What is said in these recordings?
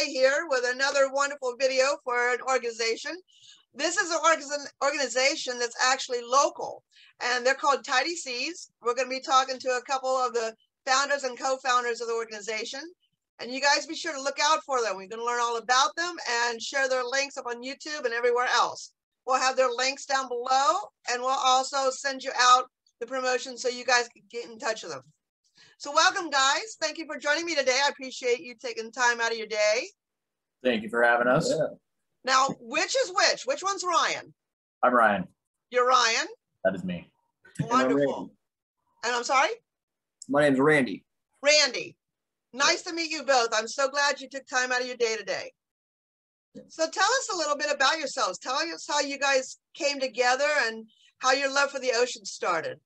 Renee here with another wonderful video for an organization. This is an organization that's actually local, and they're called Tidy Seas. We're going to be talking to a couple of the founders and co-founders of the organization, and you guys be sure to look out for them. We're going to learn all about them and share their links up on YouTube and everywhere else. We'll have their links down below, and we'll also send you out the promotion so you guys can get in touch with them. So welcome, guys. Thank you for joining me today. I appreciate you taking time out of your day. Thank you for having us. Yeah. Now, which is which? Which one's Ryan? I'm Ryan. You're Ryan? That is me. Wonderful. And I'm sorry? My name's Randy. Randy. Nice to meet you both. I'm so glad you took time out of your day today. So tell us a little bit about yourselves. Tell us how you guys came together and how your love for the ocean started.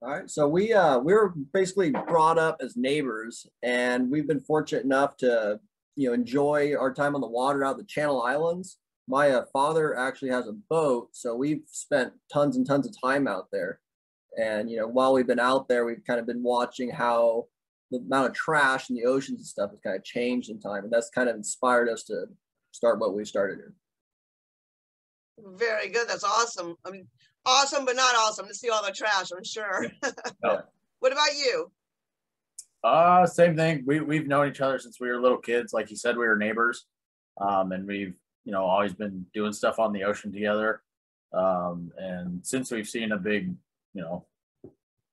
All right, so we were basically brought up as neighbors, and we've been fortunate enough to enjoy our time on the water out of the Channel Islands. My father actually has a boat, so we've spent tons and tons of time out there. And while we've been out there, we've kind of been watching how the amount of trash in the oceans and stuff has kind of changed in time, and that's kind of inspired us to start what we started here. Very good. That's awesome. I mean, awesome, but not awesome to see all the trash, I'm sure. Yeah. What about you? Same thing. We've known each other since we were little kids. Like you said, we were neighbors, and we've always been doing stuff on the ocean together. And since we've seen a big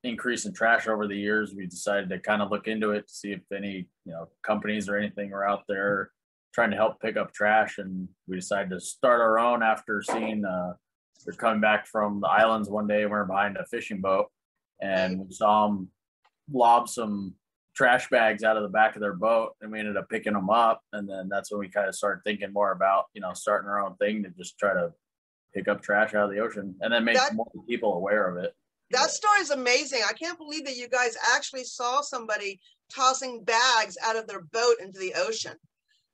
increase in trash over the years, we decided to kind of look into it to see if any companies or anything were out there trying to help pick up trash. And we decided to start our own after seeing we're coming back from the islands one day, and we were behind a fishing boat, and we saw them lob some trash bags out of the back of their boat, and we ended up picking them up. And then that's when we kind of started thinking more about starting our own thing to just try to pick up trash out of the ocean and then make more people aware of it. That story is amazing. I can't believe that you guys actually saw somebody tossing bags out of their boat into the ocean.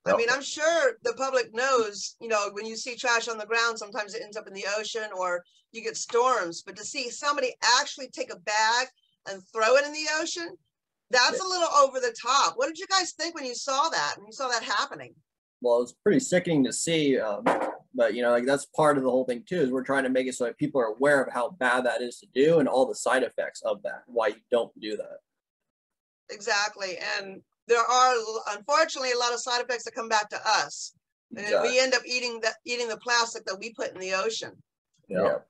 I mean, I'm sure the public knows, when you see trash on the ground, sometimes it ends up in the ocean or you get storms. But to see somebody actually take a bag and throw it in the ocean, that's a little over the top. What did you guys think when you saw that, happening? Well, it's pretty sickening to see, but that's part of the whole thing too, is we're trying to make it so that people are aware of how bad that is to do and all the side effects of that, why you don't do that. Exactly. And there are, unfortunately, a lot of side effects that come back to us. And we end up eating the plastic that we put in the ocean. Yeah.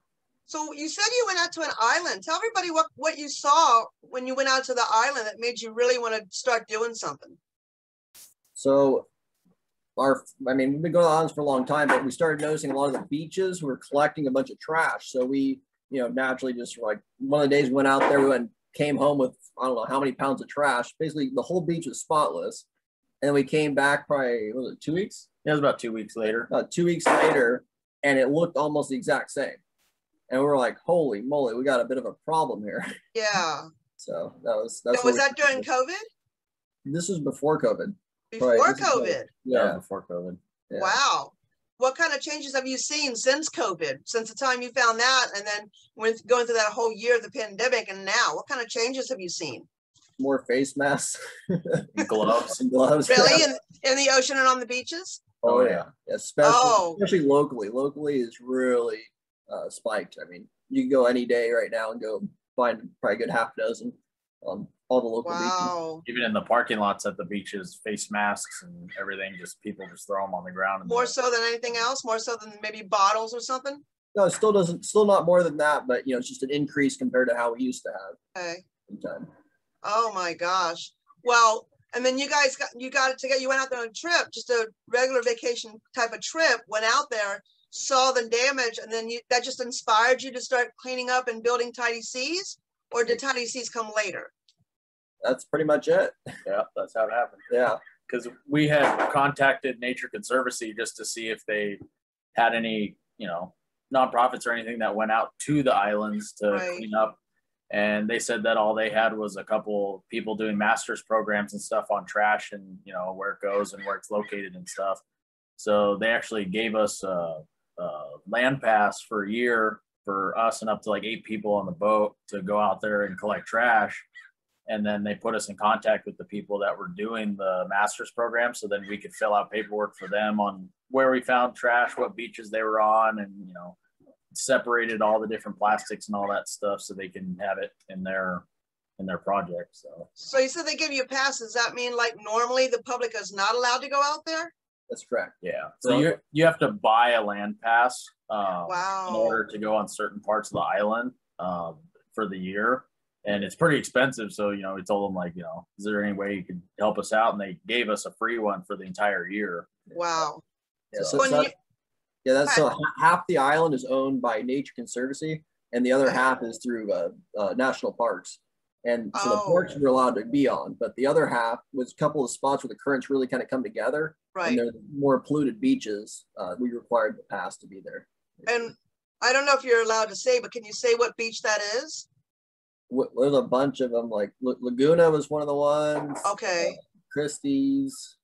So you said you went out to an island. Tell everybody what you saw when you went out to the island that made you really want to start doing something. So we've been going to the islands for a long time, but we started noticing a lot of the beaches were collecting a bunch of trash. So we, naturally just one of the days we went out there, we went and came home with, I don't know how many pounds of trash. Basically, the whole beach was spotless. And then we came back probably, was it 2 weeks? Yeah, it was about 2 weeks later. About 2 weeks later, and it looked almost the exact same. And we were like, holy moly, we got a bit of a problem here. Yeah. So was that during COVID? This was before COVID. Before COVID? Yeah, before COVID. Yeah. Wow. What kind of changes have you seen since COVID, since the time you found that, and then with going through that whole year of the pandemic and now? What kind of changes have you seen? More face masks. Gloves. And gloves. Really? In the ocean and on the beaches? Oh, yeah. Especially locally. Locally is really spiked. I mean, you can go any day right now and go find probably a good half dozen on all the local beaches. Even in the parking lots at the beaches, face masks and everything, just people just throw them on the ground. More so than anything else? More so than maybe bottles or something? No, it still not more than that, but it's just an increase compared to how we used to have. Okay. Time. Oh my gosh. Well, and then you guys got it together. You went out there on a trip, just a regular vacation type of trip, went out there, saw the damage, and then that just inspired you to start cleaning up and building Tidy Seas? Or did Tidy Seas come later? That's pretty much it. Yeah, that's how it happened. Yeah. Because we had contacted Nature Conservancy just to see if they had any, nonprofits or anything that went out to the islands to clean up. And they said that all they had was a couple people doing master's programs and stuff on trash and, where it goes and where it's located and stuff. So they actually gave us a land pass for a year for us and up to like 8 people on the boat to go out there and collect trash. And then they put us in contact with the people that were doing the master's program. So then we could fill out paperwork for them on where we found trash, what beaches they were on, and, you know, separated all the different plastics and all that stuff so they can have it in their project. So you said they give you a pass. Does that mean like normally the public is not allowed to go out there? That's correct. Yeah. So you have to buy a land pass wow. in order to go on certain parts of the island for the year. And it's pretty expensive. So, you know, we told them, like, you know, is there any way you could help us out? And they gave us a free one for the entire year. Wow. Yeah, so half the island is owned by Nature Conservancy, and the other half is through national parks. And so the ports we're allowed to be on, but the other half was a couple of spots where the currents really kind of come together. Right. And they're more polluted beaches. We required the pass to be there. And I don't know if you're allowed to say, but can you say what beach that is? There's a bunch of them. Like Laguna was one of the ones. Okay. Christie's.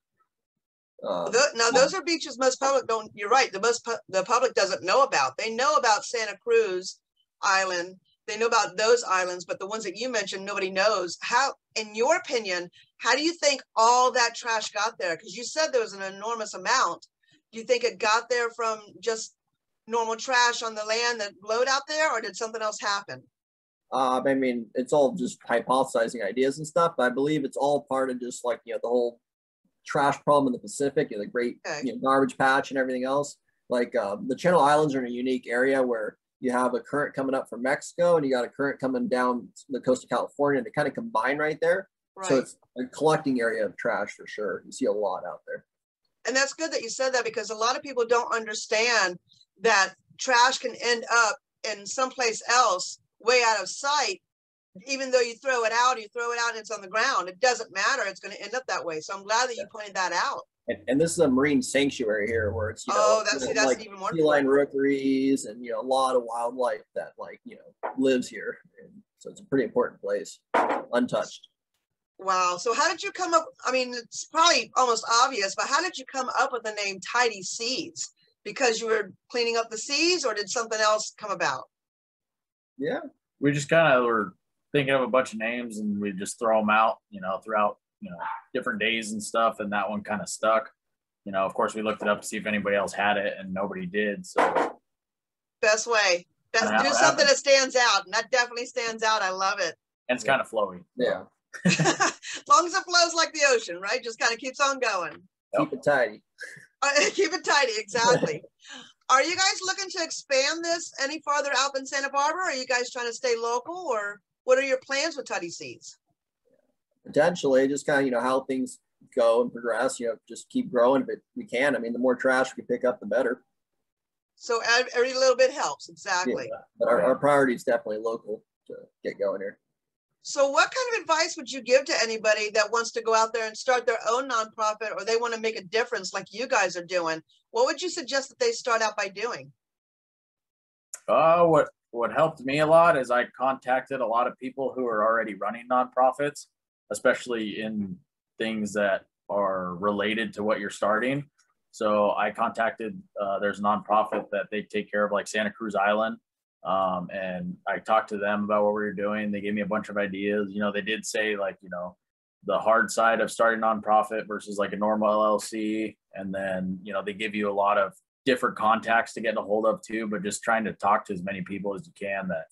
Now those are beaches most public don't. You're right. The public doesn't know about. They know about Santa Cruz Island. They know about those islands, but the ones that you mentioned, nobody knows. How, in your opinion, how do you think all that trash got there? Because you said there was an enormous amount. Do you think it got there from just normal trash on the land that blowed out there, or did something else happen? I mean, it's all just hypothesizing ideas and stuff, but I believe it's all part of just like, you know, the whole trash problem in the Pacific, you know, the great garbage patch and everything else. Like the Channel Islands are in a unique area where you have a current coming up from Mexico and you got a current coming down the coast of California, and they kind of combine right there. Right. So it's a collecting area of trash for sure. You see a lot out there. And that's good that you said that, because a lot of people don't understand that trash can end up in someplace else way out of sight. Even though you throw it out and it's on the ground, it doesn't matter. It's going to end up that way. So I'm glad that you pointed that out. And this is a marine sanctuary here where it's, you know, that's like even more feline rookeries and, you know, a lot of wildlife that, like, you know, lives here. And so it's a pretty important place, untouched. Wow. So how did you come up? I mean, it's probably almost obvious, but how did you come up with the name Tidy Seas? Because you were cleaning up the seas, or did something else come about? Yeah. We just kind of were thinking of a bunch of names and we just throw them out, you know, throughout, you know, different days and stuff. And that one kind of stuck. You know, of course, we looked it up to see if anybody else had it, and nobody did. So best way. Do something that stands out. And that definitely stands out. I love it. And it's kind of flowy. Yeah. As long as it flows like the ocean, right? Just kind of keeps on going. Keep it tidy. Keep it tidy, exactly. Are you guys looking to expand this any farther out in Santa Barbara? Or are you guys trying to stay local, or what are your plans with Tidy Seas? Potentially, just kind of, you know, how things go and progress, you know, just keep growing if we can. I mean, the more trash we pick up, the better. So every little bit helps, exactly. Yeah, but our priority is definitely local to get going here. So what kind of advice would you give to anybody that wants to go out there and start their own nonprofit, or they want to make a difference like you guys are doing? What would you suggest that they start out by doing? What helped me a lot is I contacted a lot of people who are already running nonprofits, especially in things that are related to what you're starting. So I contacted, there's a nonprofit that they take care of, like Santa Cruz Island. And I talked to them about what we were doing. They gave me a bunch of ideas. You know, they did say, like, you know, the hard side of starting a nonprofit versus like a normal LLC. And then, you know, they give you a lot of different contacts to get a hold of too, but just trying to talk to as many people as you can that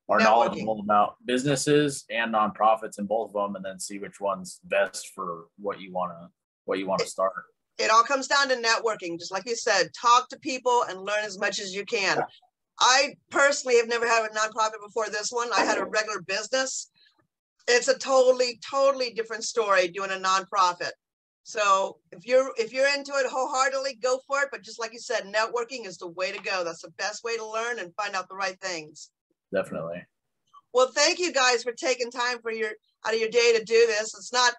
are knowledgeable about businesses and nonprofits in both of them, and then see which one's best for what you want to start. It all comes down to networking. Just like you said, talk to people and learn as much as you can. I personally have never had a nonprofit before this one. I had a regular business. It's a totally different story doing a nonprofit. So if you're into it wholeheartedly, go for it. But just like you said, networking is the way to go. That's the best way to learn and find out the right things. Definitely. Well, thank you guys for taking time out of your day to do this. It's not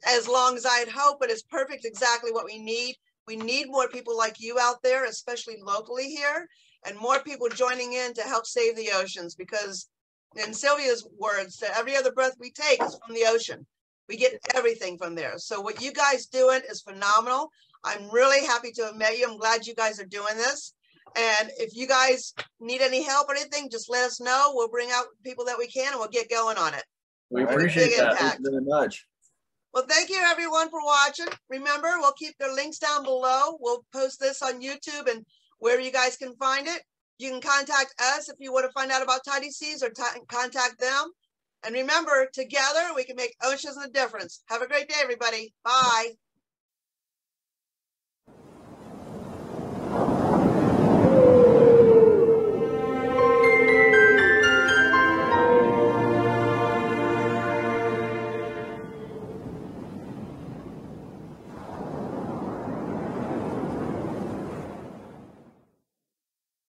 as long as I'd hoped, but it's perfect, exactly what we need. We need more people like you out there, especially locally here, and more people joining in to help save the oceans, because in Sylvia's words, every other breath we take is from the ocean. We get everything from there. So what you guys doing is phenomenal. I'm really happy to have met you. I'm glad you guys are doing this. And if you guys need any help or anything, just let us know. We'll bring out people that we can, and we'll get going on it. We All right. appreciate Big that. impact. Thank you very much. Well, thank you everyone for watching. Remember, we'll keep the links down below. We'll post this on YouTube and wherever you guys can find it. You can contact us if you want to find out about Tidy Seas or contact them. And remember, together we can make oceans a difference. Have a great day, everybody. Bye.